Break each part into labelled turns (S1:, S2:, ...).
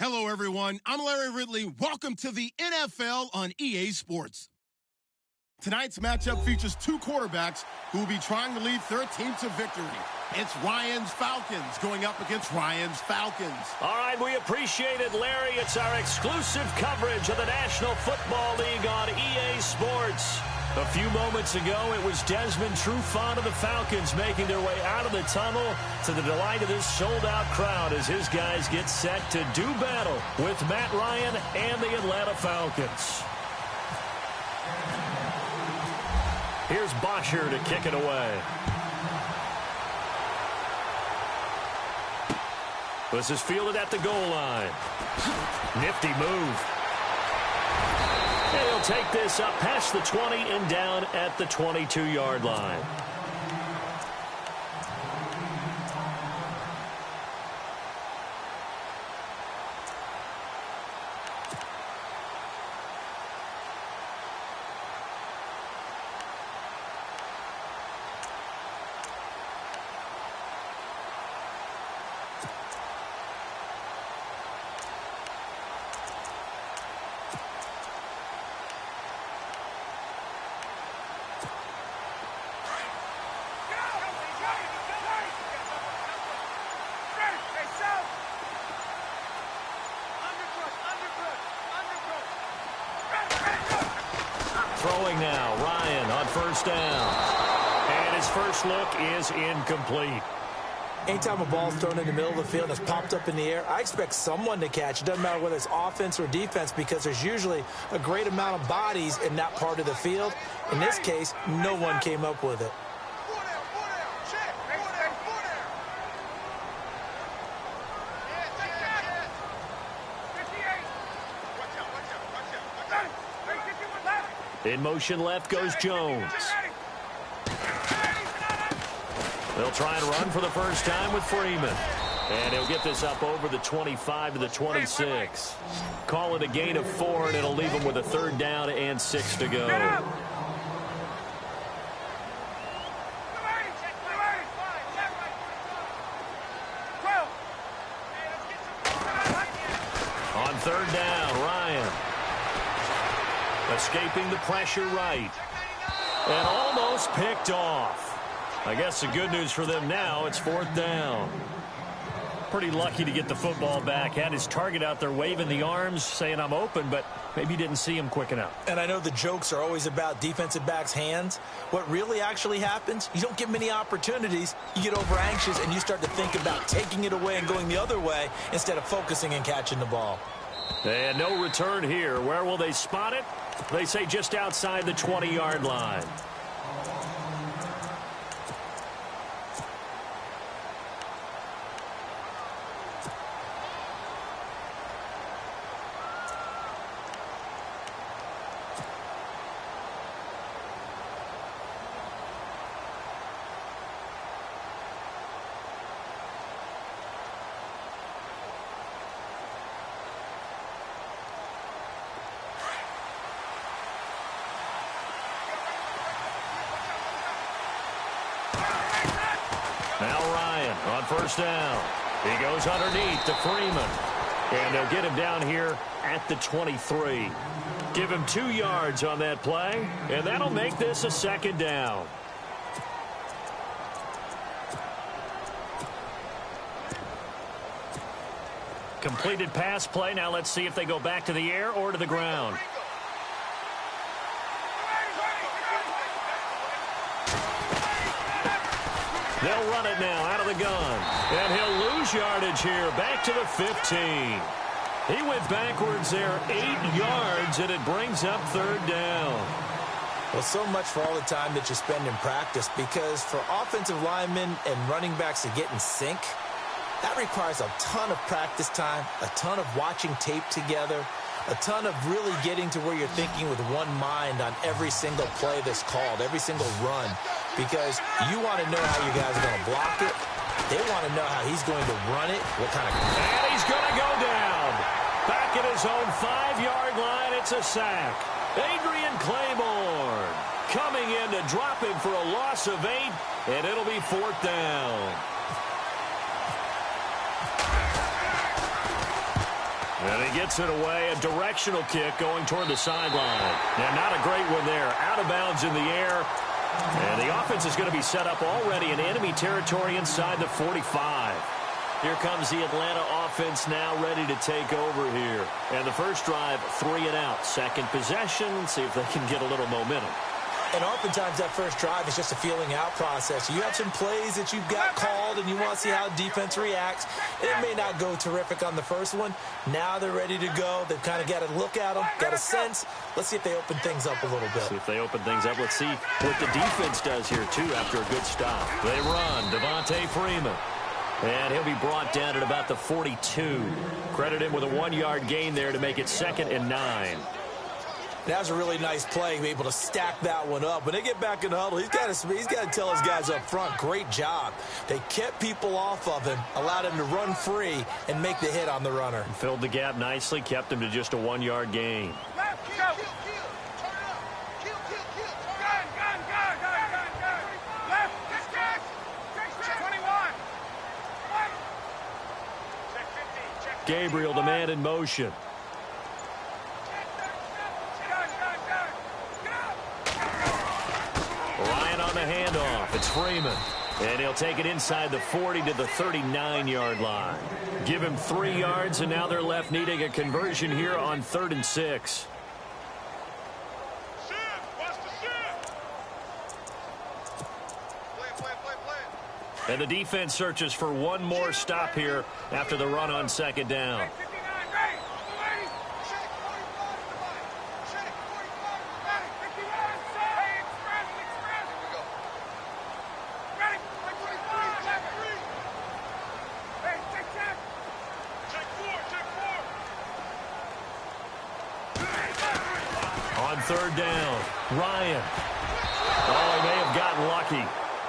S1: Hello, everyone. I'm Larry Ridley. Welcome to the NFL on EA Sports. Tonight's matchup features two quarterbacks who will be trying to lead their team to victory. It's Ryan's Falcons going up against Ryan's Falcons.
S2: All right, we appreciate it, Larry. It's our exclusive coverage of the National Football League on EA Sports. A few moments ago, it was Desmond Trufant of the Falcons making their way out of the tunnel to the delight of this sold-out crowd as his guys get set to do battle with Matt Ryan and the Atlanta Falcons. Here's Bosher to kick it away. This is fielded at the goal line. Nifty move. And he'll take this up past the 20 and down at the 22-yard line. Throwing now, Ryan on first down. And his first look is incomplete.
S3: Anytime a ball's thrown in the middle of the field and it's popped up in the air, I expect someone to catch. It doesn't matter whether it's offense or defense because there's usually a great amount of bodies in that part of the field. In this case, no one came up with it.
S2: In motion left goes Jones. They'll try and run for the first time with Freeman. And he'll get this up over the 25 to the 26. Call it a gain of 4, and it'll leave him with a third down and 6 to go. On third down, Ryan. Escaping the pressure right. And almost picked off. I guess the good news for them now, it's fourth down. Pretty lucky to get the football back. Had his target out there waving the arms, saying I'm open, but maybe didn't see him quick enough.
S3: And I know the jokes are always about defensive backs' hands. What really actually happens, you don't get many opportunities. You get over anxious and you start to think about taking it away and going the other way instead of focusing and catching the ball.
S2: And no return here. Where will they spot it? They say just outside the 20-yard line. Now Ryan on first down. He goes underneath to Freeman. And they'll get him down here at the 23. Give him 2 yards on that play, and that'll make this a second down. Completed pass play. Now let's see if they go back to the air or to the ground. They'll run it now out of the gun. And he'll lose yardage here. Back to the 15. He went backwards there 8 yards, and it brings up third down.
S3: Well, so much for all the time that you spend in practice, because for offensive linemen and running backs to get in sync, that requires a ton of practice time, a ton of watching tape together, a ton of really getting to where you're thinking with one mind on every single play that's called, every single run, because you want to know how you guys are going to block it. They want to know how he's going to run it, what kind of...
S2: And he's going to go down. Back at his own 5-yard line, it's a sack. Adrian Claiborne coming in to drop him for a loss of 8, and it'll be fourth down. And he gets it away, a directional kick going toward the sideline. And not a great one there. Out of bounds in the air. And the offense is going to be set up already in enemy territory inside the 45. Here comes the Atlanta offense now ready to take over here. And the first drive, 3 and out. Second possession, see if they can get a little momentum.
S3: And oftentimes that first drive is just a feeling out process. You have some plays that you've got called and you want to see how defense reacts. It may not go terrific on the first one. Now they're ready to go. They've kind of got to look at them, got a sense. Let's see if they open things up a little bit.
S2: See if they open things up. Let's see what the defense does here, too, after a good stop. They run. Devontae Freeman. And he'll be brought down at about the 42. Credit him with a 1-yard gain there to make it 2nd and 9.
S3: That was a really nice play, be able to stack that one up. When they get back in the huddle, he's got to tell his guys up front, great job. They kept people off of him, allowed him to run free and make the hit on the runner.
S2: Filled the gap nicely, kept him to just a 1-yard gain. Gabriel, the man in motion. Ryan on the handoff. It's Freeman. And he'll take it inside the 40 to the 39-yard line. Give him 3 yards, and now they're left needing a conversion here on 3rd and 6. And the defense searches for one more stop here after the run on 2nd down. On 3rd down, Ryan. Oh, he may have gotten lucky.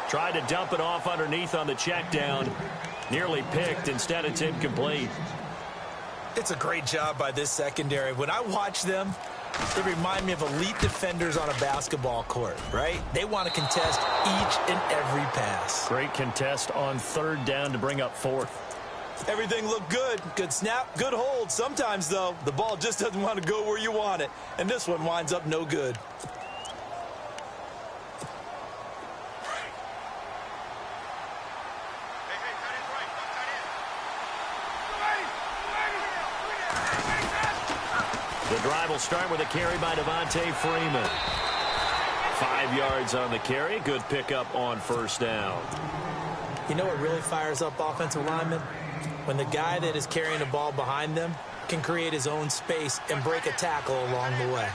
S2: Tried to dump it off underneath on the check down. Nearly picked. Instead, it's incomplete.
S3: It's a great job by this secondary. When I watch them, they remind me of elite defenders on a basketball court, right? They want to contest each and every pass.
S2: Great contest on 3rd down to bring up 4th.
S3: Everything looked good. Good snap, good hold. Sometimes, though, the ball just doesn't want to go where you want it. And this one winds up no good.
S2: The drive will start with a carry by Devontae Freeman. 5 yards on the carry. Good pickup on 1st down.
S3: You know what really fires up offensive linemen? When the guy that is carrying the ball behind them can create his own space and break a tackle along the way.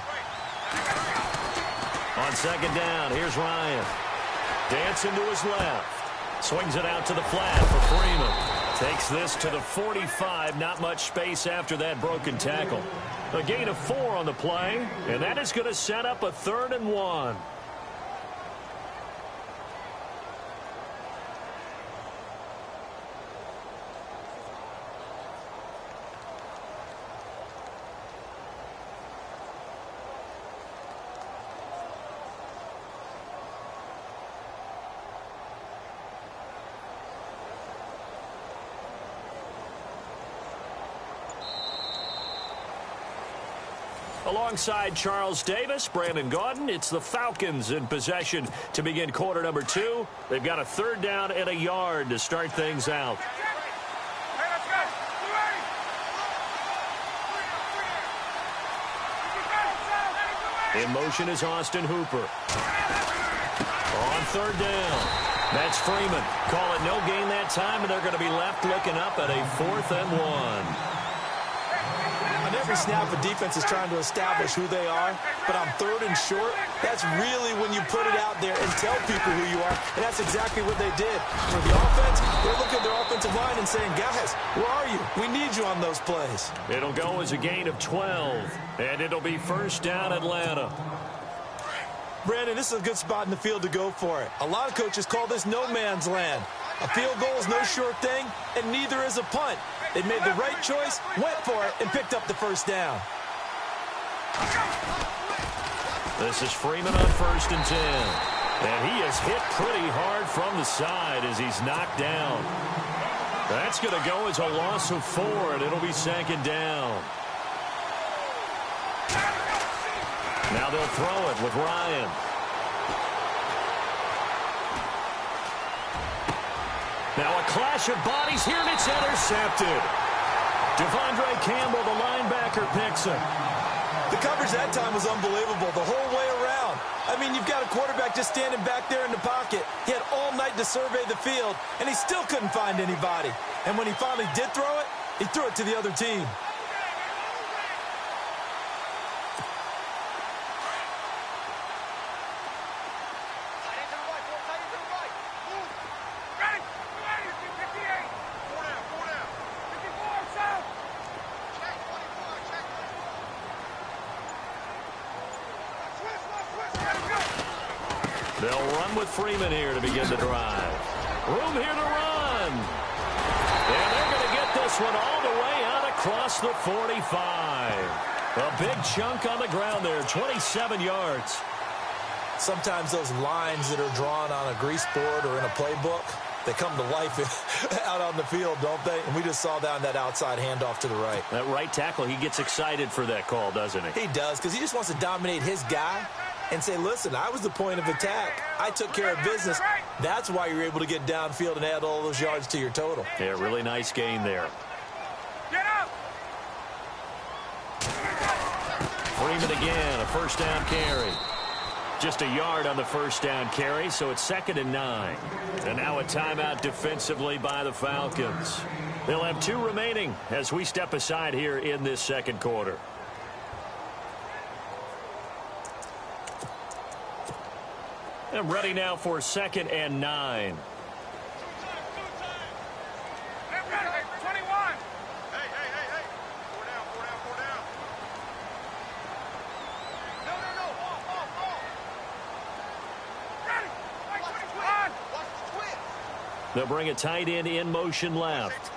S2: On 2nd down, here's Ryan. Dancing to his left. Swings it out to the flat for Freeman. Takes this to the 45. Not much space after that broken tackle. A gain of 4 on the play, and that is going to set up a 3rd and 1. Alongside Charles Davis, Brandon Gaudin, it's the Falcons in possession to begin quarter number 2. They've got a 3rd down and a yard to start things out. In motion is Austin Hooper. On 3rd down, that's Freeman. Call it no gain that time, and they're going to be left looking up at a 4th and 1.
S3: On every snap, a defense is trying to establish who they are, but on 3rd and short, that's really when you put it out there and tell people who you are, and that's exactly what they did. For the offense, they're looking at their offensive line and saying, guys, where are you? We need you on those plays.
S2: It'll go as a gain of 12, and it'll be 1st down Atlanta.
S3: Brandon, this is a good spot in the field to go for it. A lot of coaches call this no man's land. A field goal is no sure thing, and neither is a punt. They made the right choice, went for it, and picked up the 1st down.
S2: This is Freeman on 1st and 10. And he is hit pretty hard from the side as he's knocked down. That's going to go as a loss of 4, and it'll be 2nd down. Now they'll throw it with Ryan. Now a clash of bodies here, and it's intercepted. Devondre Campbell, the linebacker, picks him.
S3: The coverage that time was unbelievable the whole way around. I mean, you've got a quarterback just standing back there in the pocket. He had all night to survey the field, and he still couldn't find anybody. And when he finally did throw it, he threw it to the other team.
S2: They'll run with Freeman here to begin the drive. Room here to run. And they're going to get this one all the way out across the 45. A big chunk on the ground there, 27 yards.
S3: Sometimes those lines that are drawn on a grease board or in a playbook, they come to life out on the field, don't they? And we just saw that on that outside handoff to the right.
S2: That right tackle, he gets excited for that call, doesn't he?
S3: He does, because he just wants to dominate his guy and say, listen, I was the point of attack. I took care of business. That's why you're able to get downfield and add all those yards to your total.
S2: Yeah, really nice game there.
S4: Get up!
S2: Freeman again, a first down carry. Just a yard on the first down carry, so it's 2nd and 9. And now a timeout defensively by the Falcons. They'll have 2 remaining as we step aside here in this second quarter. And ready now for 2nd and 9. They'll bring a tight end in motion left.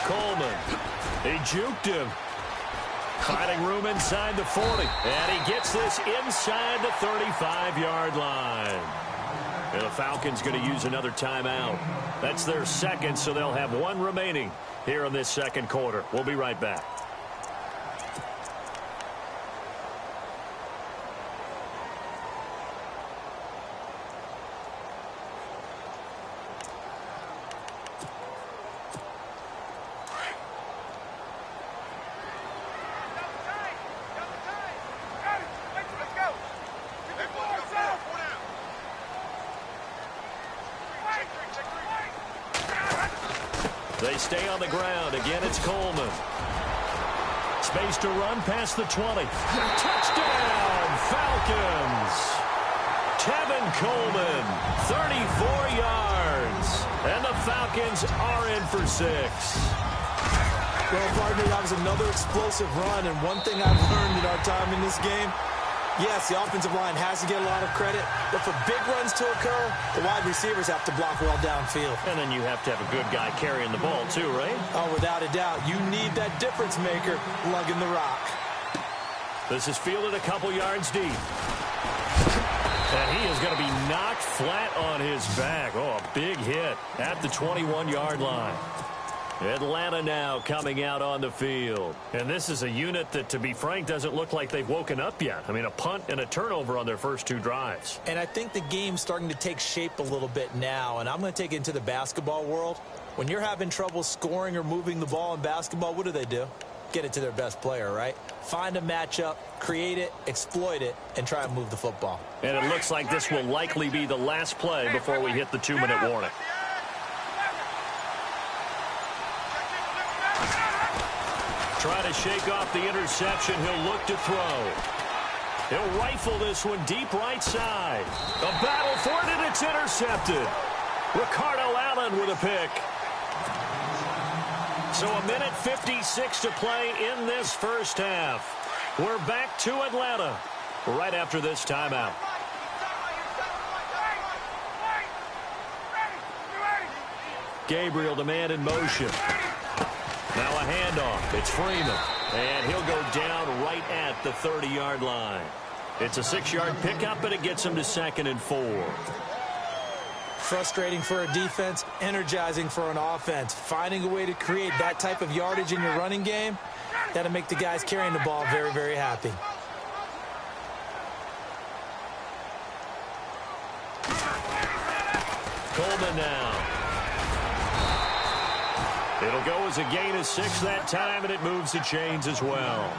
S2: Coleman. He juked him. Finding room inside the 40. And he gets this inside the 35-yard line. And the Falcons going to use another timeout. That's their second, so they'll have 1 remaining here in this second quarter. We'll be right back. They stay on the ground. Again, it's Coleman. Space to run past the 20. Touchdown, Falcons. Tevin Coleman, 34 yards. And the Falcons are in for 6.
S3: Well, partner, that was another explosive run. And one thing I've learned in our time in this game, yes, the offensive line has to get a lot of credit, but for big runs to occur, the wide receivers have to block well downfield.
S2: And then you have to have a good guy carrying the ball too, right?
S3: Oh, without a doubt. You need that difference maker lugging the rock.
S2: This is fielded a couple yards deep. And he is going to be knocked flat on his back. Oh, a big hit at the 21-yard line. Atlanta now coming out on the field. And this is a unit that, to be frank, doesn't look like they've woken up yet. I mean, a punt and a turnover on their first 2 drives.
S3: And I think the game's starting to take shape a little bit now. And I'm going to take it into the basketball world. When you're having trouble scoring or moving the ball in basketball, what do? Get it to their best player, right? Find a matchup, create it, exploit it, and try and move the football.
S2: And it looks like this will likely be the last play before we hit the 2-minute warning. Try to shake off the interception. He'll look to throw. He'll rifle this one deep right side. A battle for it, and it's intercepted. Ricardo Allen with a pick. So 1:56 to play in this first half. We're back to Atlanta right after this timeout. Gabriel, the man in motion. Now a handoff. It's Freeman. And he'll go down right at the 30-yard line. It's a 6-yard pickup, and it gets them to 2nd and 4.
S3: Frustrating for a defense, energizing for an offense. Finding a way to create that type of yardage in your running game, that'll make the guys carrying the ball very, very happy.
S2: Coleman now. It'll go as a gain of 6 that time, and it moves the chains as well.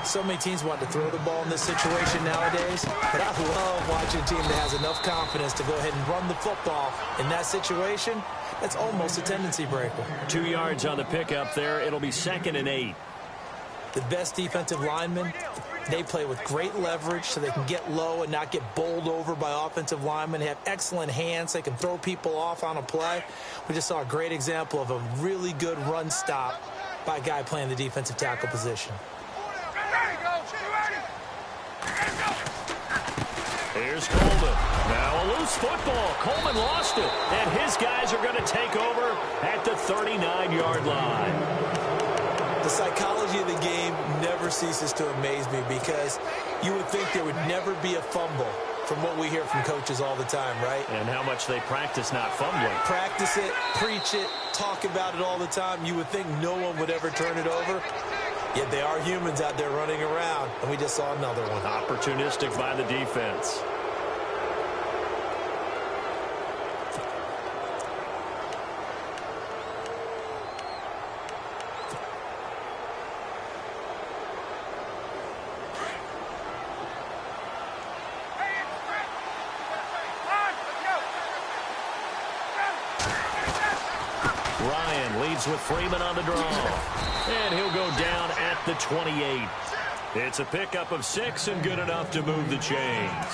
S3: So many teams want to throw the ball in this situation nowadays, but I love watching a team that has enough confidence to go ahead and run the football. In that situation, that's almost a tendency breaker. 2
S2: yards on the pickup there. It'll be 2nd and 8.
S3: The best defensive linemen, they play with great leverage so they can get low and not get bowled over by offensive linemen. They have excellent hands. They can throw people off on a play. We just saw a great example of a really good run stop by a guy playing the defensive tackle position.
S2: Here's Coleman. Now a loose football. Coleman lost it. And his guys are going to take over at the 39-yard line.
S3: The psychology of the game never ceases to amaze me because you would think there would never be a fumble from what we hear from coaches all the time, right?
S2: And how much they practice not fumbling.
S3: Practice it, preach it, talk about it all the time. You would think no one would ever turn it over. Yet they are humans out there running around, and we just saw another one.
S2: Opportunistic by the defense. Ryan leads with Freeman on the draw. And he'll go down at the 28. It's a pickup of 6 and good enough to move the chains.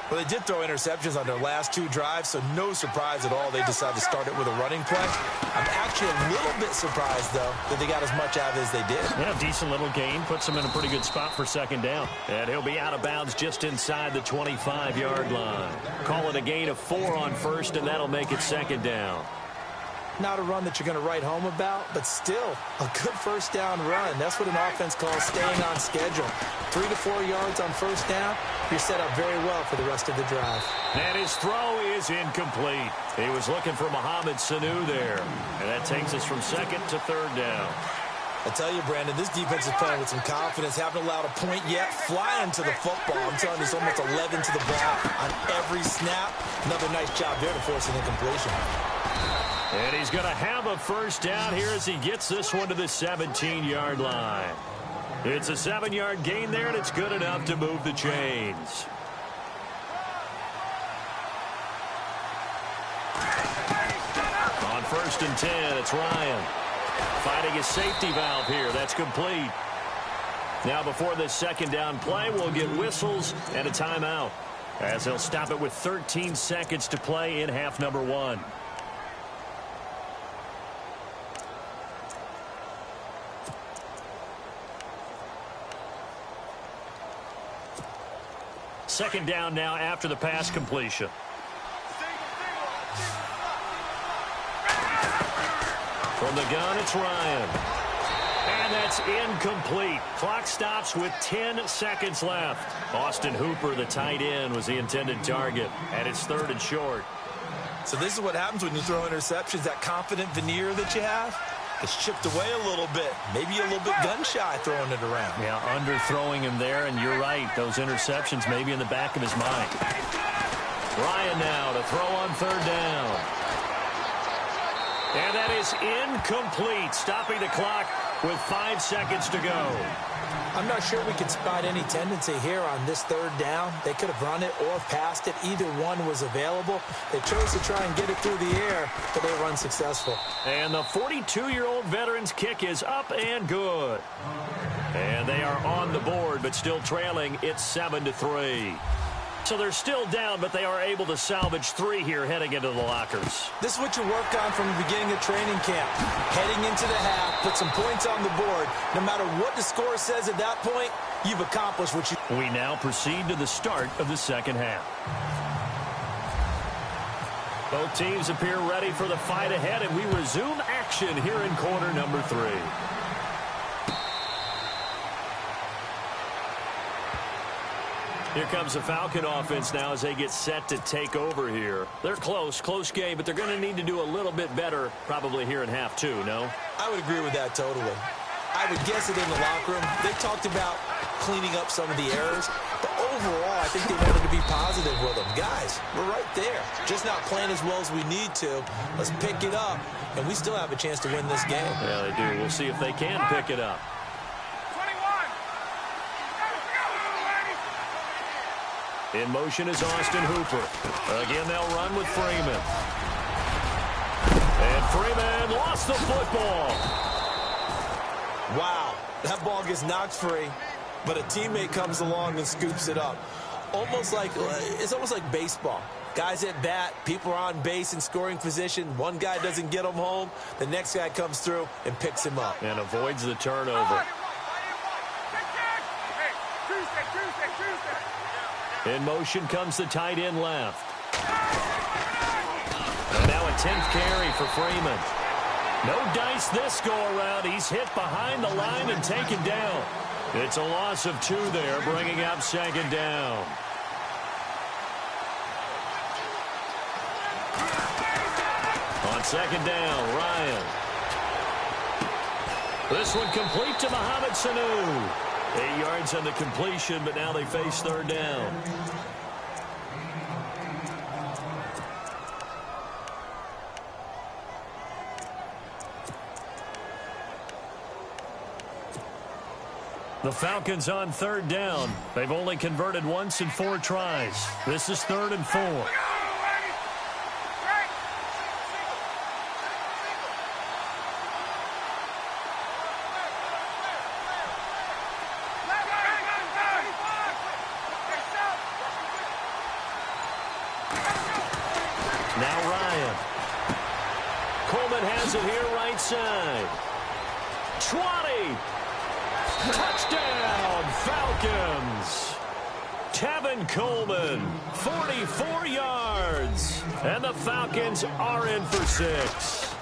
S3: Well, they did throw interceptions on their last 2 drives, so no surprise at all they decided to start it with a running play. I'm actually a little bit surprised, though, that they got as much out of it as they did.
S2: Yeah, decent little gain. Puts them in a pretty good spot for 2nd down. And he'll be out of bounds just inside the 25-yard line. Call it a gain of 4 on 1st, and that'll make it 2nd down.
S3: Not a run that you're going to write home about, but still a good 1st down run. That's what an offense calls staying on schedule. 3 to 4 yards on 1st down, you're set up very well for the rest of the drive.
S2: And his throw is incomplete. He was looking for Mohamed Sanu there. And that takes us from 2nd to 3rd down.
S3: I tell you, Brandon, this defense is playing with some confidence. Haven't allowed a point yet. Flying to the football. I'm telling you, it's almost 11 to the ball on every snap. Another nice job there to force an incompletion.
S2: And he's going to have a 1st down here as he gets this one to the 17-yard line. It's a 7-yard gain there, and it's good enough to move the chains. On 1st and 10, it's Ryan. Finding his safety valve here. That's complete. Now before this 2nd down play, we'll get whistles and a timeout, as he'll stop it with 13 seconds to play in half number 1. Second down now after the pass completion. From the gun, it's Ryan. And that's incomplete. Clock stops with 10 seconds left. Austin Hooper, the tight end, was the intended target. And it's 3rd and short.
S3: So this is what happens when you throw interceptions. That confident veneer that you have, it's chipped away a little bit. Maybe a little bit gun-shy throwing it around.
S2: Yeah, underthrowing him there, and you're right. Those interceptions may be in the back of his mind. Ryan now to throw on 3rd down. And that is incomplete, stopping the clock with 5 seconds to go.
S3: I'm not sure we can spot any tendency here on this 3rd down. They could have run it or passed it. Either one was available. They chose to try and get it through the air, but they were unsuccessful.
S2: And the 42-year-old veteran's kick is up and good. And they are on the board, but still trailing. It's 7-3. So they're still down, but they are able to salvage 3 here heading into the lockers.
S3: This is what you work on from the beginning of training camp. Heading into the half, put some points on the board. No matter what the score says at that point, you've accomplished what you...
S2: We now proceed to the start of the 2nd half. Both teams appear ready for the fight ahead, and we resume action here in quarter number 3. Here comes the Falcon offense now as they get set to take over here. They're close game, but they're going to need to do a little bit better probably here in half two, no?
S3: I would agree with that totally. I would guess it in the locker room. They talked about cleaning up some of the errors, but overall, I think they wanted to be positive with them. Guys, we're right there. Just not playing as well as we need to. Let's pick it up, and we still have a chance to win this game.
S2: Yeah, they do. We'll see if they can pick it up. In motion is Austin Hooper. Again, they'll run with Freeman. And Freeman lost the football.
S3: Wow, that ball gets knocked free, but a teammate comes along and scoops it up. It's almost like baseball. Guys at bat, people are on base in scoring position. One guy doesn't get him home. The next guy comes through and picks him up.
S2: And avoids the turnover. In motion comes the tight end left. And now a 10th carry for Freeman. No dice this go-around. He's hit behind the line and taken down. It's a loss of 2 there, bringing up second down. On second down, Ryan. This one complete to Mohamed Sanu. 8 yards on the completion, but now they face third down. The Falcons on third down. They've only converted once in 4 tries. This is 3rd and 4. Now Ryan. Coleman has it here right side. 20. Touchdown, Falcons. Tevin Coleman, 44 yards. And the Falcons are in for 6.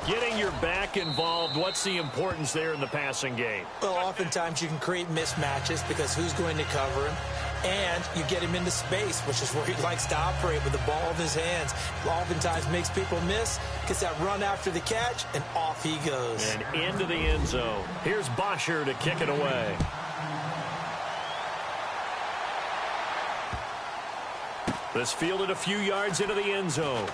S2: Getting your back involved, what's the importance there in the passing game?
S3: Well, oftentimes you can create mismatches because who's going to cover him? And you get him into space, which is where he likes to operate with the ball in his hands. Oftentimes makes people miss, gets that run after the catch, and off he goes.
S2: And into the end zone. Here's Bosher to kick it away. This fielded a few yards into the end zone.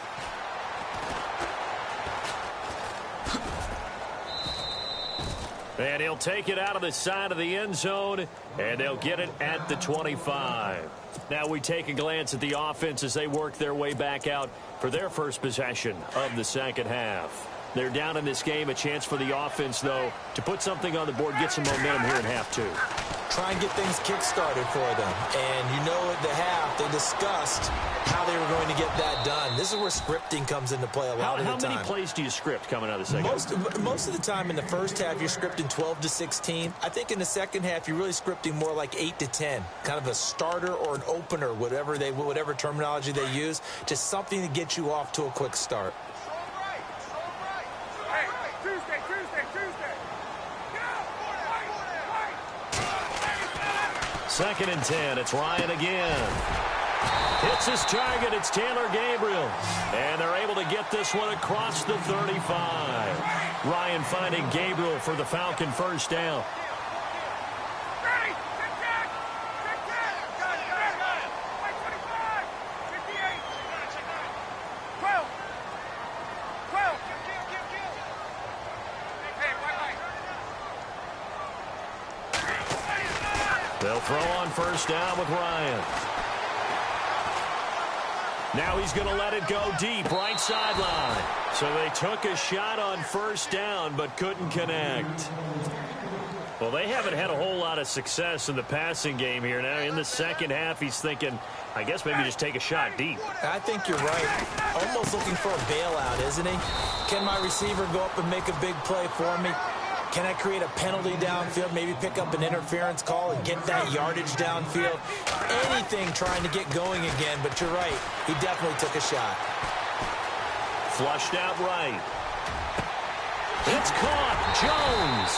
S2: And he'll take it out of the side of the end zone, and they'll get it at the 25. Now we take a glance at the offense as they work their way back out for their first possession of the second half. They're down in this game. A chance for the offense, though, to put something on the board, get some momentum here in half two.
S3: Try and get things kick-started for them. And you know at the half, they discussed how they were going to get that done. This is where scripting comes into play a lot of the time.
S2: How many plays do you script coming out of the second?
S3: Most of the time in the first half, you're scripting 12 to 16. I think in the second half, you're really scripting more like 8 to 10. Kind of a starter or an opener, whatever terminology they use. Just something to get you off to a quick start.
S2: Second and 10. It's Ryan again. Hits his target. It's Taylor Gabriel. And they're able to get this one across the 35. Ryan finding Gabriel for the Falcon first down. They'll throw on first down with Ryan. Now he's going to let it go deep, right sideline. So they took a shot on first down, but couldn't connect. Well, they haven't had a whole lot of success in the passing game here. Now in the second half, he's thinking, I guess maybe just take a shot deep.
S3: I think you're right. Almost looking for a bailout, isn't he? Can my receiver go up and make a big play for me? Can I create a penalty downfield, maybe pick up an interference call and get that yardage downfield? Anything trying to get going again, but you're right. He definitely took a shot.
S2: Flushed out right. It's caught. Jones.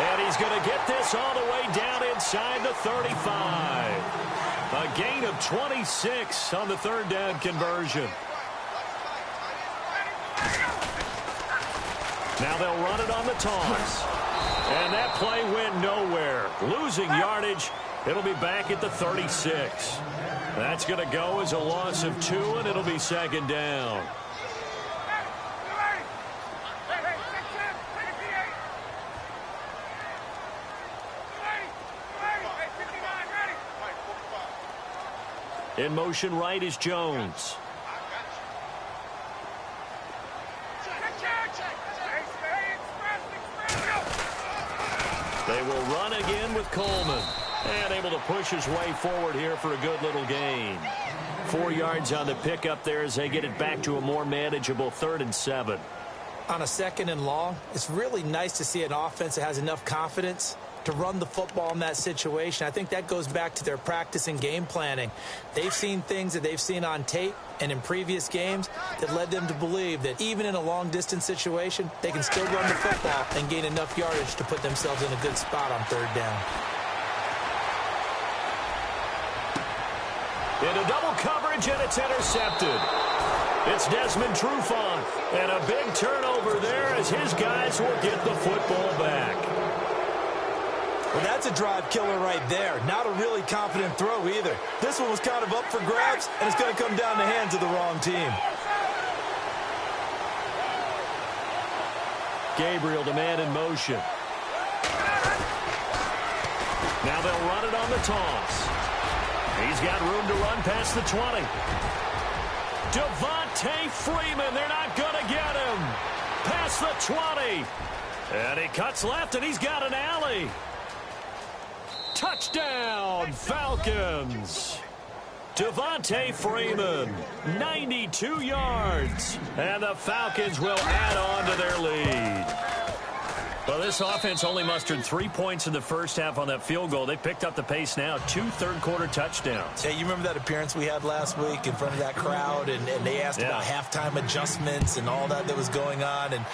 S2: And he's going to get this all the way down inside the 35. A gain of 26 on the third down conversion. Now they'll run it on the toss. And that play went nowhere. Losing yardage. It'll be back at the 36. That's going to go as a loss of 2, and it'll be second down. In motion right is Jones. They will run again with Coleman. And able to push his way forward here for a good little gain. 4 yards on the pickup there as they get it back to a more manageable 3rd and 7.
S3: On a 2nd and long, it's really nice to see an offense that has enough confidence to run the football in that situation. I think that goes back to their practice and game planning. They've seen things that they've seen on tape and in previous games that led them to believe that even in a long-distance situation, they can still run the football and gain enough yardage to put themselves in a good spot on 3rd down.
S2: Into double coverage, and it's intercepted. It's Desmond Trufant, and a big turnover there as his guys will get the football back.
S3: Well, that's a drive killer right there. Not a really confident throw either. This one was kind of up for grabs, and it's going to come down the hands of the wrong team.
S2: Gabriel, the man in motion. Now they'll run it on the toss. He's got room to run past the 20. Devontae Freeman, they're not going to get him. Past the 20. And he cuts left, and he's got an alley. Touchdown, Falcons. Devontae Freeman, 92 yards. And the Falcons will add on to their lead. Well, this offense only mustered 3 points in the first half on that field goal. They picked up the pace now, 2 third-quarter touchdowns.
S3: Hey, you remember that appearance we had last week in front of that crowd, and they asked about halftime adjustments and all that was going on, and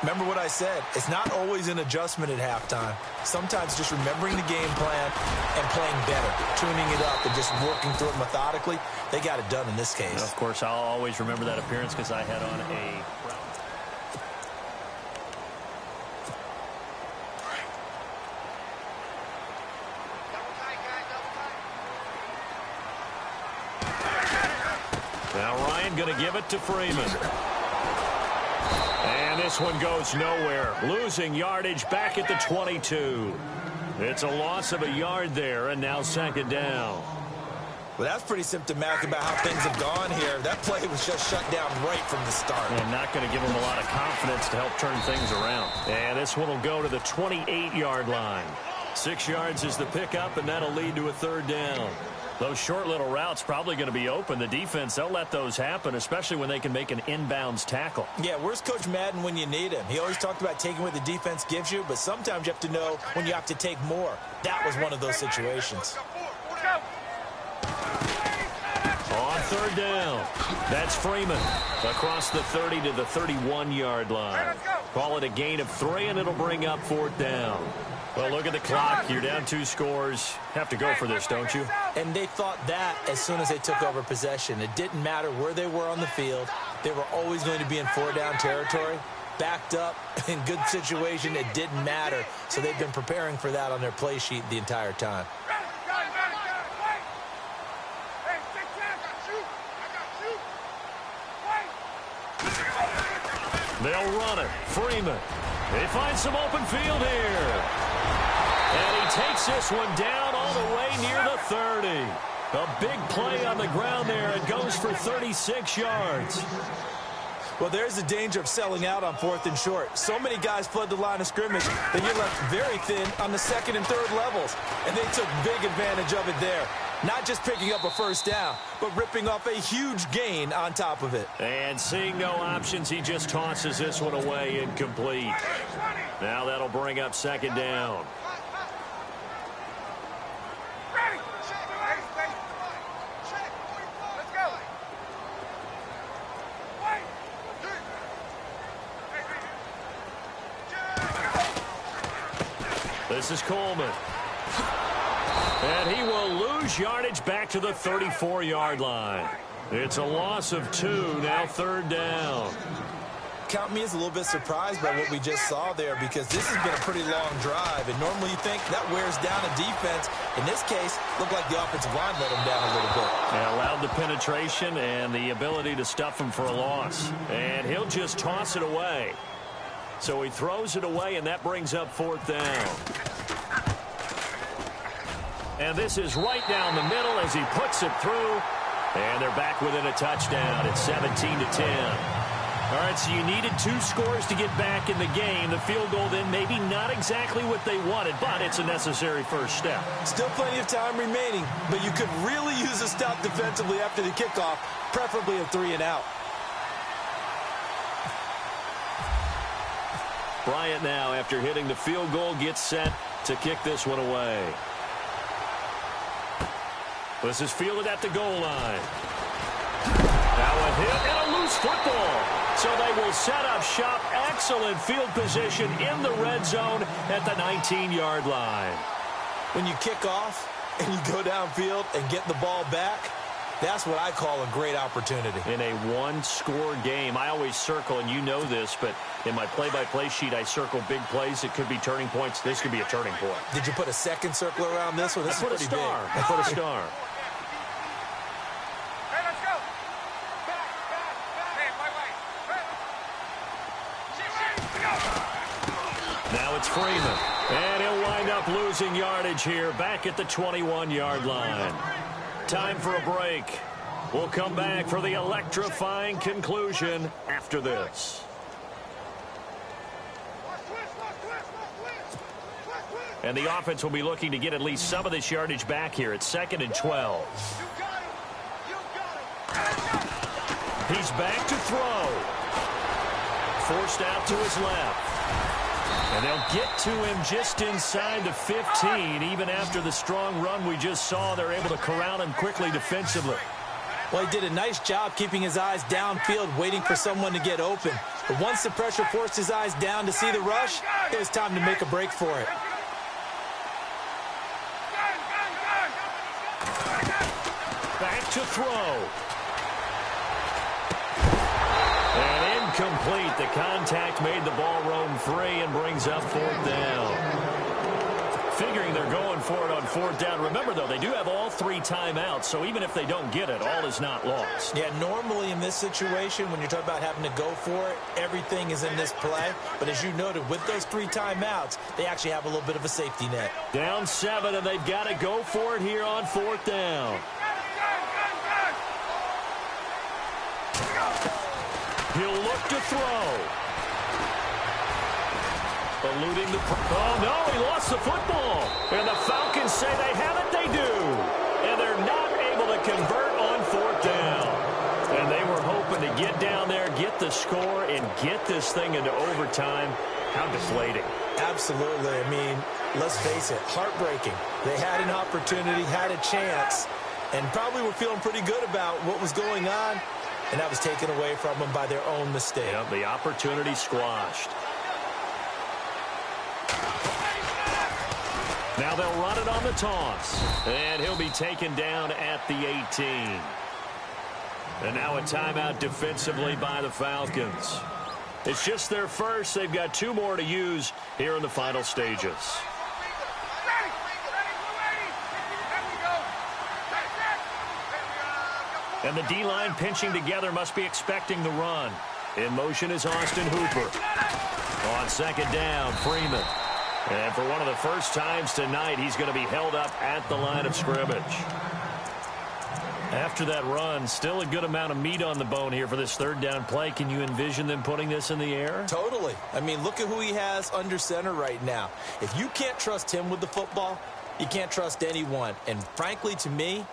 S3: remember what I said. It's not always an adjustment at halftime. Sometimes just remembering the game plan and playing better, tuning it up and just working through it methodically. They got it done in this case.
S2: And of course, I'll always remember that appearance because I had on a... Now Ryan going to give it to Freeman. And this one goes nowhere. Losing yardage back at the 22. It's a loss of a yard there, and now second down.
S3: Well, that's pretty symptomatic about how things have gone here. That play was just shut down right from the start.
S2: And not going to give them a lot of confidence to help turn things around. And this one will go to the 28-yard line. 6 yards is the pickup, and that'll lead to a third down. Those short little routes probably going to be open. The defense, they'll let those happen, especially when they can make an inbounds tackle.
S3: Yeah, where's Coach Madden when you need him? He always talked about taking what the defense gives you, but sometimes you have to know when you have to take more. That was one of those situations.
S2: On third down, that's Freeman across the 30 to the 31-yard line. Call it a gain of 3, and it'll bring up fourth down. Well, look at the clock. You're down 2 scores. Have to go for this, don't you?
S3: And they thought that as soon as they took over possession. It didn't matter where they were on the field. They were always going to be in 4-down territory. Backed up, in good situation, it didn't matter. So they've been preparing for that on their play sheet the entire time.
S2: They'll run it. Freeman. They find some open field here. And he takes this one down all the way near the 30. A big play on the ground there. It goes for 36 yards.
S3: Well, there's the danger of selling out on 4th and short. So many guys fled the line of scrimmage that you're left very thin on the 2nd and 3rd levels. And they took big advantage of it there. Not just picking up a first down, but ripping off a huge gain on top of it.
S2: And seeing no options, he just tosses this one away incomplete. Now that'll bring up second down. This is Coleman. And he will lose yardage back to the 34-yard line. It's a loss of 2, now 3rd down.
S3: Count me as a little bit surprised by what we just saw there, because this has been a pretty long drive, and normally you think that wears down a defense. In this case, looked like the offensive line let him down a little bit.
S2: And allowed the penetration and the ability to stuff him for a loss. And he'll just toss it away. So he throws it away, and that brings up 4th down. And this is right down the middle as he puts it through. And they're back within a touchdown. It's 17-10. All right, so you needed 2 scores to get back in the game. The field goal then maybe not exactly what they wanted, but it's a necessary first step.
S3: Still plenty of time remaining, but you could really use a stop defensively after the kickoff, preferably a 3-and-out.
S2: Bryant now, after hitting the field goal, gets set to kick this one away. This is fielded at the goal line. Now a hit and a loose football. So they will set up shop. Excellent field position in the red zone at the 19-yard line.
S3: When you kick off and you go downfield and get the ball back, that's what I call a great opportunity. In a one-score game, I always circle, and you know this, but in my play-by-play sheet, I circle big plays. It could be turning points. This could be a turning point. Did you put a second circle around this one? This is pretty big.
S2: I put a star. Now it's Freeman. And he'll wind up losing yardage here back at the 21-yard line. Time for a break. We'll come back for the electrifying conclusion after this. And the offense will be looking to get at least some of this yardage back here. It's 2nd and 12. He's back to throw. Forced out to his left. And they'll get to him just inside the 15. Even after the strong run we just saw, they're able to corral him quickly defensively.
S3: Well, he did a nice job keeping his eyes downfield, waiting for someone to get open. But once the pressure forced his eyes down to see the rush, it was time to make a break for it.
S2: Back to throw. And incomplete. The contact made the ball roam free and brings up 4th down. Figuring they're going for it on 4th down. Remember, though, they do have all 3 timeouts, so even if they don't get it, all is not lost.
S3: Yeah, normally in this situation, when you're talking about having to go for it, everything is in this play. But as you noted, with those 3 timeouts, they actually have a little bit of a safety net.
S2: Down 7, and they've got to go for it here on 4th down. He'll look to throw. Eluding the... Oh, no, he lost the football. And the Falcons say they have it, they do. And they're not able to convert on 4th down. And they were hoping to get down there, get the score, and get this thing into overtime. How deflating.
S3: Absolutely. I mean, let's face it, heartbreaking. They had an opportunity, had a chance, and probably were feeling pretty good about what was going on. And that was taken away from them by their own mistake.
S2: Yep, the opportunity squashed. Now they'll run it on the toss. And he'll be taken down at the 18. And now a timeout defensively by the Falcons. It's just their first. They've got 2 more to use here in the final stages. And the D-line pinching together, must be expecting the run. In motion is Austin Hooper. On 2nd down, Freeman. And for one of the first times tonight, he's going to be held up at the line of scrimmage. After that run, still a good amount of meat on the bone here for this 3rd down play. Can you envision them putting this in the air?
S3: Totally. I mean, look at who he has under center right now. If you can't trust him with the football, you can't trust anyone. And frankly, to me,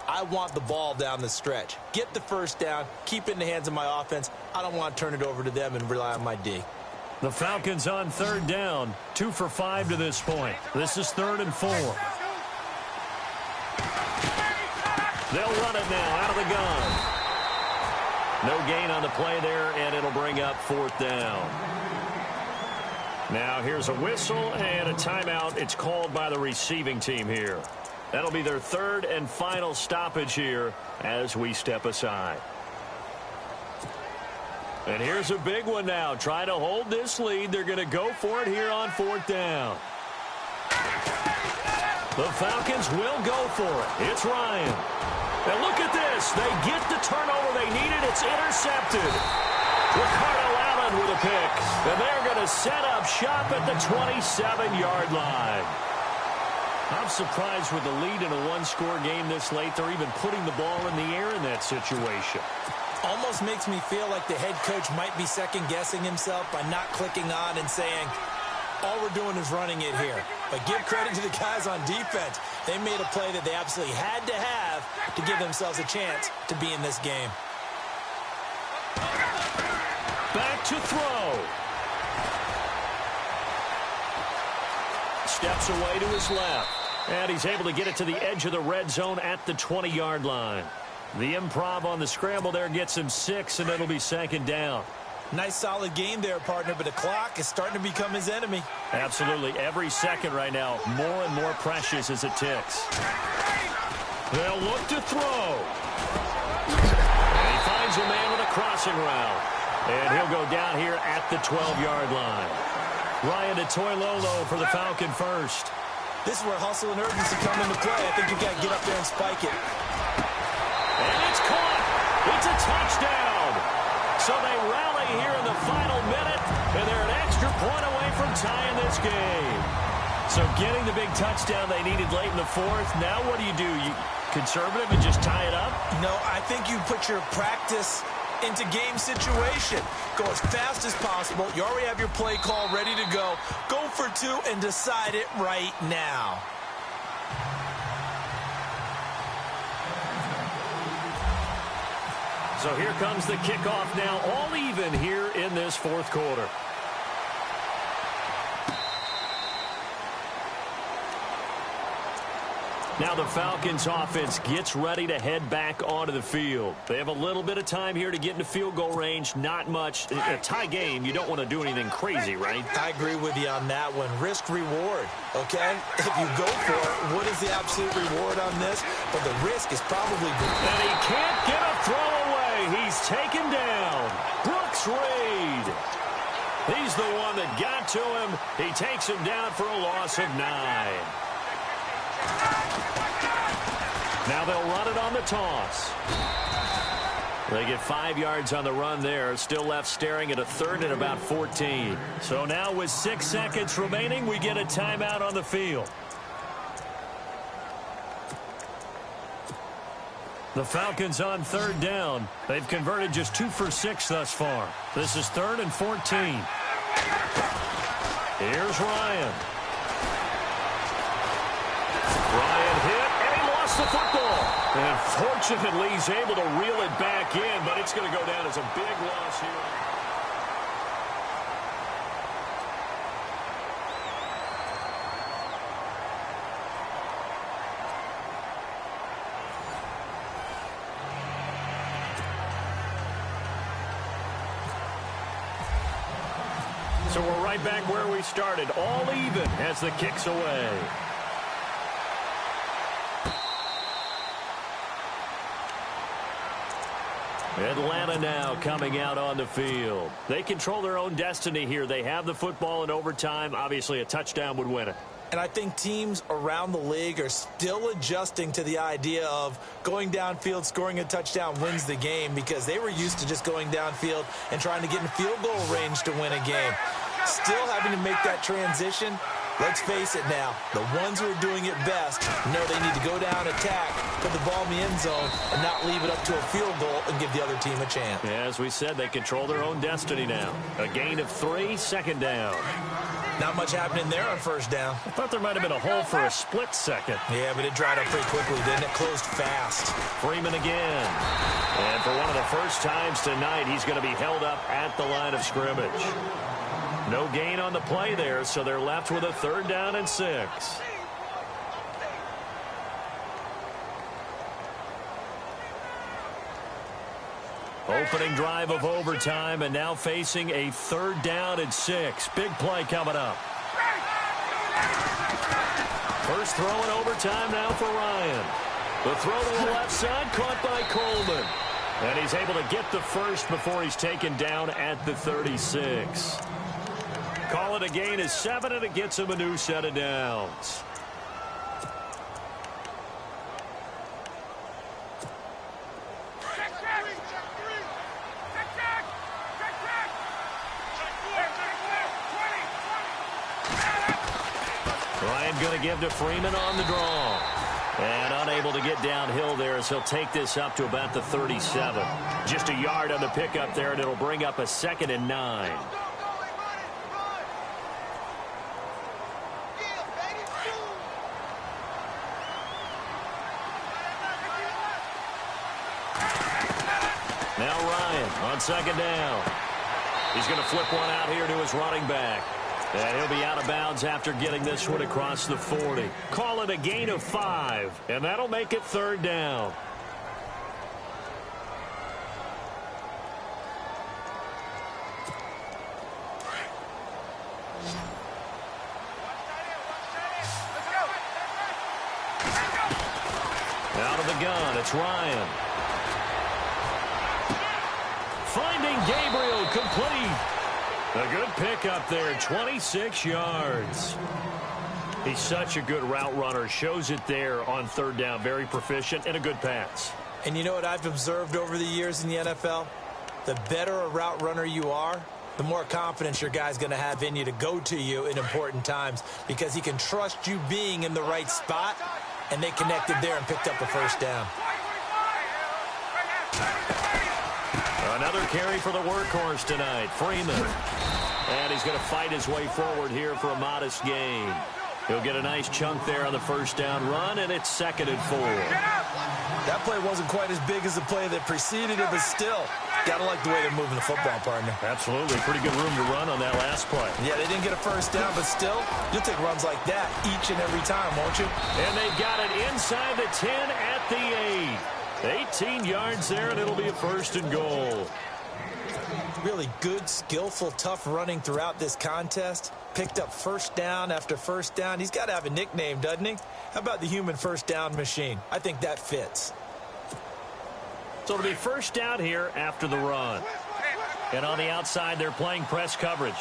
S3: I want the ball down the stretch. Get the 1st down, keep it in the hands of my offense. I don't want to turn it over to them and rely on my D.
S2: The Falcons on 3rd down, 2 for 5 to this point. This is 3rd and 4. They'll run it now out of the gun. No gain on the play there, and it'll bring up 4th down. Now here's a whistle and a timeout. It's called by the receiving team here. That'll be their third and final stoppage here as we step aside. And here's a big one now. Trying to hold this lead. They're going to go for it here on 4th down. The Falcons will go for it. It's Ryan. And look at this. They get the turnover they needed. It's intercepted. Ricardo Allen with a pick. And they're going to set up shop at the 27-yard line. I'm surprised with the lead in a one-score game this late. They're even putting the ball in the air in that situation.
S3: Almost makes me feel like the head coach might be second-guessing himself by not clicking on and saying, all we're doing is running it here. But give credit to the guys on defense. They made a play that they absolutely had to have to give themselves a chance to be in this game.
S2: Back to throw. Steps away to his left. And he's able to get it to the edge of the red zone at the 20-yard line. The improv on the scramble there gets him 6, and it'll be 2nd down.
S3: Nice solid game there, partner, but the clock is starting to become his enemy.
S2: Absolutely. Every second right now, more and more precious as it ticks. They'll look to throw. And he finds a man with a crossing route. And he'll go down here at the 12-yard line. Ryan Toilolo for the Falcon first.
S3: This is where hustle and urgency come into play. I think you've got to get up there and spike it.
S2: And it's caught. It's a touchdown. So they rally here in the final minute, and they're an extra point away from tying this game. So getting the big touchdown they needed late in the 4th. Now what do? You conservative and just tie it up?
S3: No, I think you put your practice into game situation. Go as fast as possible. You already have your play call ready to go. Go for 2 and decide it right now.
S2: So here comes the kickoff now, all even here in this 4th quarter. Now the Falcons offense gets ready to head back onto the field. They have a little bit of time here to get into field goal range. Not much. A tie game, you don't want to do anything crazy, right?
S3: I agree with you on that one. Risk reward, okay? If you go for it, what is the absolute reward on this? But the risk is probably good.
S2: And he can't get a throw away. He's taken down. Brooks Reed. He's the one that got to him. He takes him down for a loss of 9. Now they'll run it on the toss. They get 5 yards on the run there. Still left staring at a 3rd and about 14. So now with 6 seconds remaining, we get a timeout on the field. The Falcons on 3rd down. They've converted just 2 for 6 thus far. This is 3rd and 14. Here's Ryan. Ryan hit, and he lost the football. And fortunately, he's able to reel it back in, but it's going to go down as a big loss here. So we're right back where we started, all even as the kick's away. Atlanta now coming out on the field. They control their own destiny here. They have the football in overtime. Obviously, a touchdown would win it.
S3: And I think teams around the league are still adjusting to the idea of going downfield, scoring a touchdown wins the game, because they were used to just going downfield and trying to get in field goal range to win a game. Still having to make that transition. Let's face it now, the ones who are doing it best know they need to go down, attack, put the ball in the end zone, and not leave it up to a field goal and give the other team a chance.
S2: Yeah, as we said, they control their own destiny now. A gain of 3, 2nd down.
S3: Not much happening there on 1st down.
S2: I thought there might have been a hole for a split second.
S3: Yeah, but it dried up pretty quickly, didn't it? Closed fast.
S2: Freeman again. And for one of the first times tonight, he's going to be held up at the line of scrimmage. No gain on the play there, so they're left with a 3rd down and 6. Opening drive of overtime, and now facing a 3rd down and 6. Big play coming up. First throw in overtime now for Ryan. The throw to the left side, caught by Coleman. And he's able to get the first before he's taken down at the 36. Call it a gain of 7, and it gets him a new set of downs. Ryan going to give to Freeman on the draw. And unable to get downhill there as he'll take this up to about the 37. Just a yard on the pickup there, and it'll bring up a 2nd and 9. Now Ryan on 2nd down. He's going to flip one out here to his running back. And he'll be out of bounds after getting this one across the 40. Call it a gain of 5, and that'll make it 3rd down. Out of the gun, it's Ryan. Finding Gabriel, complete. A good pickup there, 26 yards. He's such a good route runner. Shows it there on 3rd down. Very proficient and a good pass.
S3: And you know what I've observed over the years in the NFL? The better a route runner you are, the more confidence your guy's going to have in you to go to you in important times because he can trust you being in the right spot, and they connected there and picked up a 1st down.
S2: Another carry for the workhorse tonight, Freeman. And he's going to fight his way forward here for a modest gain. He'll get a nice chunk there on the 1st down run, and it's 2nd and 4.
S3: That play wasn't quite as big as the play that preceded it, but still, got to like the way they're moving the football, partner.
S2: Absolutely. Pretty good room to run on that last play.
S3: Yeah, they didn't get a 1st down, but still, you'll take runs like that each and every time, won't you?
S2: And they've got it inside the 10 at the 8. 18 yards there, and it'll be a 1st and goal.
S3: Really good, skillful, tough running throughout this contest. Picked up 1st down after 1st down. He's got to have a nickname, doesn't he? How about the human 1st down machine? I think that fits.
S2: So it'll be 1st down here after the run. And on the outside, they're playing press coverage.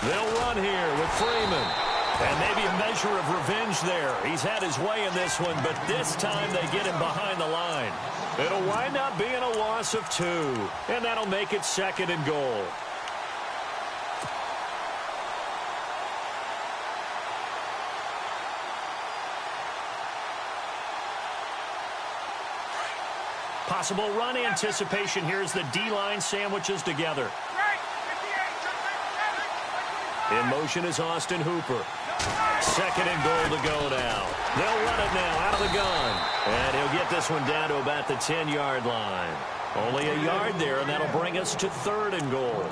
S2: They'll run here with Freeman. And maybe a measure of revenge there. He's had his way in this one, but this time they get him behind the line. It'll wind up being a loss of 2. And that'll make it 2nd and goal. Possible run anticipation here as the D-line sandwiches together. In motion is Austin Hooper. 2nd and goal to go now. They'll run it now out of the gun. And he'll get this one down to about the 10-yard line. Only a yard there, and that'll bring us to 3rd and goal.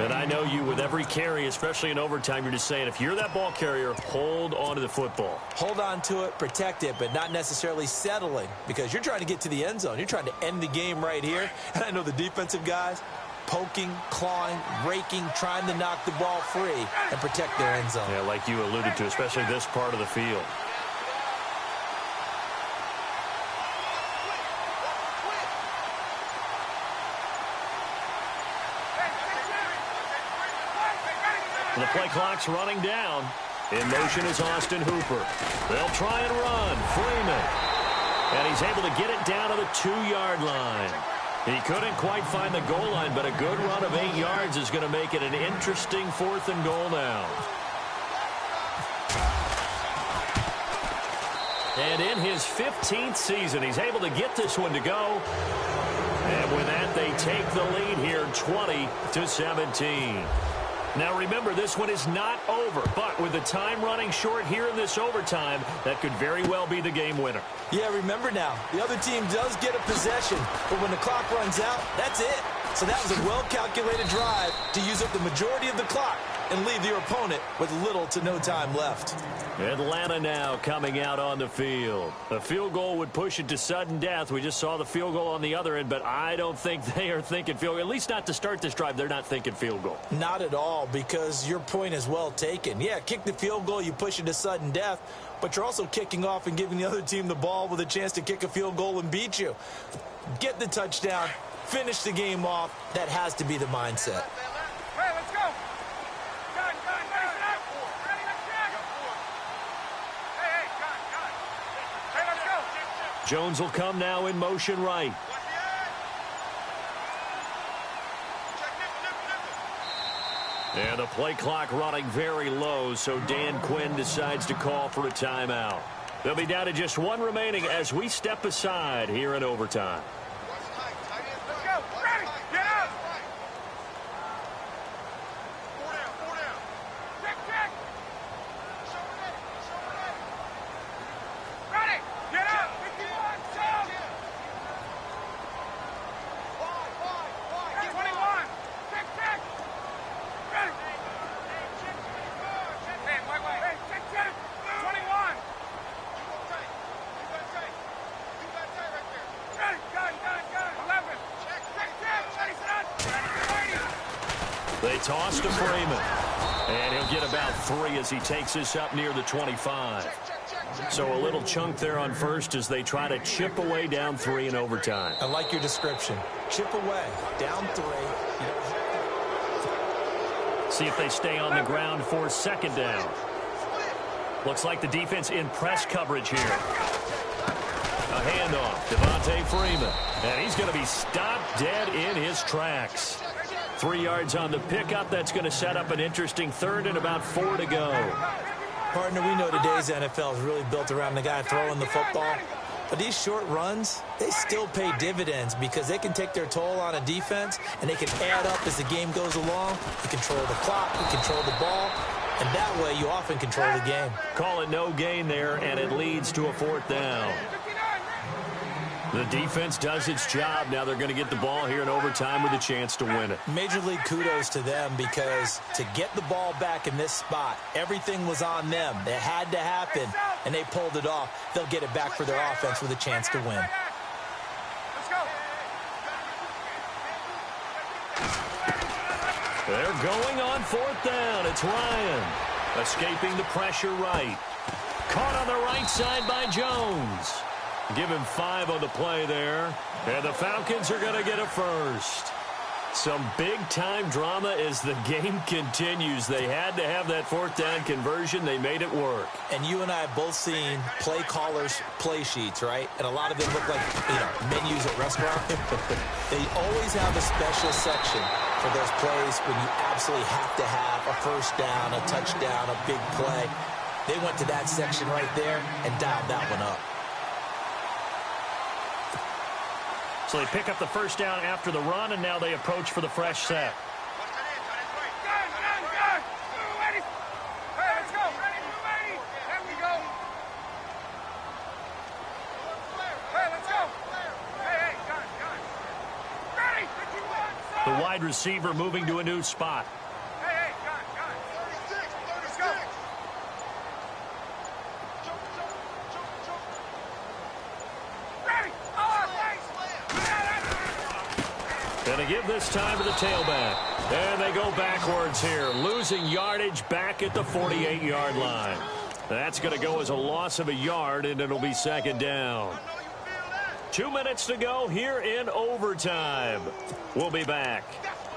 S2: And I know you, with every carry, especially in overtime, you're just saying, if you're that ball carrier, hold on to the football.
S3: Hold on to it, protect it, but not necessarily settling, because you're trying to get to the end zone. You're trying to end the game right here. And I know the defensive guys, poking, clawing, raking, trying to knock the ball free and protect their end zone.
S2: Yeah, like you alluded to, especially this part of the field. The play clock's running down. In motion is Austin Hooper. They'll try and run. Freeman. And he's able to get it down to the 2-yard line. He couldn't quite find the goal line, but a good run of 8 yards is going to make it an interesting 4th and goal now. And in his 15th season, he's able to get this one to go. And with that, they take the lead here 20-17. Now remember, this one is not over, but with the time running short here in this overtime, that could very well be the game winner.
S3: Yeah, remember now, the other team does get a possession, but when the clock runs out, that's it. So that was a well-calculated drive to use up the majority of the clock and leave your opponent with little to no time left.
S2: Atlanta now coming out on the field. A field goal would push it to sudden death. We just saw the field goal on the other end, but I don't think they are thinking field goal. At least not to start this drive. They're not thinking field goal.
S3: Not at all, because your point is well taken. Yeah, kick the field goal, you push it to sudden death, but you're also kicking off and giving the other team the ball with a chance to kick a field goal and beat you. Get the touchdown, finish the game off. That has to be the mindset.
S4: Hey, let's go.
S2: Jones will come now in motion right. And the play clock running very low, so Dan Quinn decides to call for a timeout. They'll be down to just one remaining as we step aside here in overtime.
S4: Let's go. Ready. Get up. Four down. Check. Ready. Get up. 51. Jump. 21. Check. Ready. Hey, wait. Hey, check. 21. Ready. Gun. 11. Check. Ready, set.
S2: They toss to Freeman. And he'll get about 3 as he takes this up near the 25. So a little chunk there on first as they try to chip away down 3 in overtime.
S3: I like your description. Chip away, down 3.
S2: See if they stay on the ground for second down. Looks like the defense in press coverage here. A handoff, Devontae Freeman. And he's going to be stopped dead in his tracks. 3 yards on the pickup. That's going to set up an interesting third and about 4 to go.
S3: Partner, we know today's NFL is really built around the guy throwing the football. But these short runs, they still pay dividends because they can take their toll on a defense and they can add up as the game goes along. You control the clock, you control the ball, and that way you often control the game.
S2: Call it no gain there, and it leads to a 4th down. The defense does its job. Now they're going to get the ball here in overtime with a chance to win it.
S3: Major league kudos to them because to get the ball back in this spot, everything was on them. It had to happen, and they pulled it off. They'll get it back for their offense with a chance to win.
S4: Let's go.
S2: They're going on 4th down. It's Ryan escaping the pressure right. Caught on the right side by Jones. Give him 5 on the play there. And the Falcons are going to get a first. Some big-time drama as the game continues. They had to have that 4th down conversion. They made it work.
S3: And you and I have both seen play callers' play sheets, right? And a lot of them look like, menus at restaurants. They always have a special section for those plays when you absolutely have to have a first down, a touchdown, a big play. They went to that section right there and dialed that one up.
S2: So they pick up the first down after the run, and now they approach for the fresh set.
S4: Gun. Ready. Hey, let's go. Ready. There we go. Hey, let's go. Hey, gun. Ready. 51.
S2: The wide receiver moving to a new spot.
S4: Hey, gun. 36. Let's go. Ready.
S2: Going to give this time to the tailback. And they go backwards here, losing yardage back at the 48-yard line. That's going to go as a loss of a yard, and it'll be second down. 2 minutes to go here in overtime. We'll be back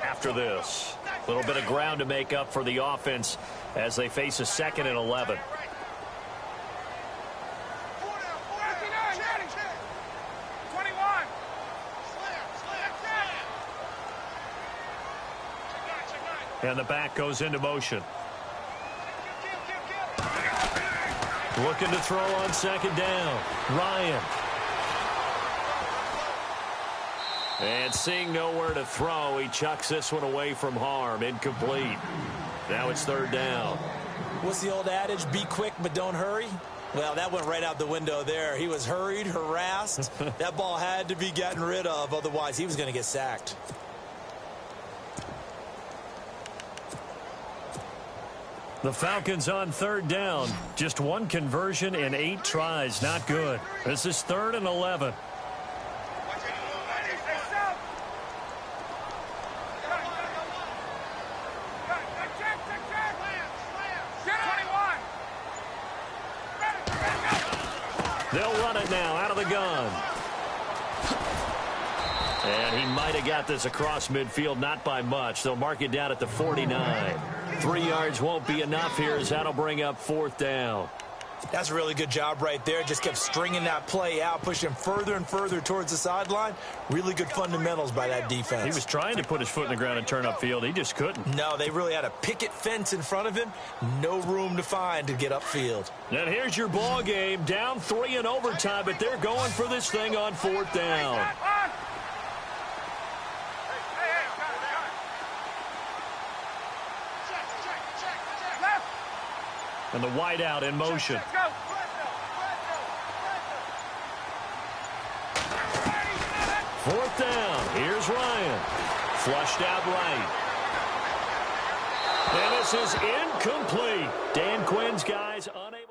S2: after this. A little bit of ground to make up for the offense as they face a 2nd and 11. And the back goes into motion. Looking to throw on second down. Ryan. And seeing nowhere to throw, he chucks this one away from harm. Incomplete. Now it's 3rd down.
S3: What's the old adage? Be quick, but don't hurry. Well, that went right out the window there. He was hurried, harassed. That ball had to be gotten rid of. Otherwise, he was going to get sacked.
S2: The Falcons on third down. Just one conversion in 8 tries. Not good. This is 3rd and 11. They'll run it now out of the gun. And he might have got this across midfield, not by much. They'll mark it down at the 49. 3 yards won't be enough here as that'll bring up 4th down.
S3: That's a really good job right there. Just kept stringing that play out, pushing further and further towards the sideline. Really good fundamentals by that defense.
S2: He was trying to put his foot in the ground and turn upfield. He just couldn't.
S3: No, they really had a picket fence in front of him. No room to find to get upfield.
S2: And here's your ball game. Down 3 in overtime, but they're going for this thing on 4th down. And the wide out in motion. 4th down. Here's Ryan. Flushed out right. And this is incomplete. Dan Quinn's guys unable.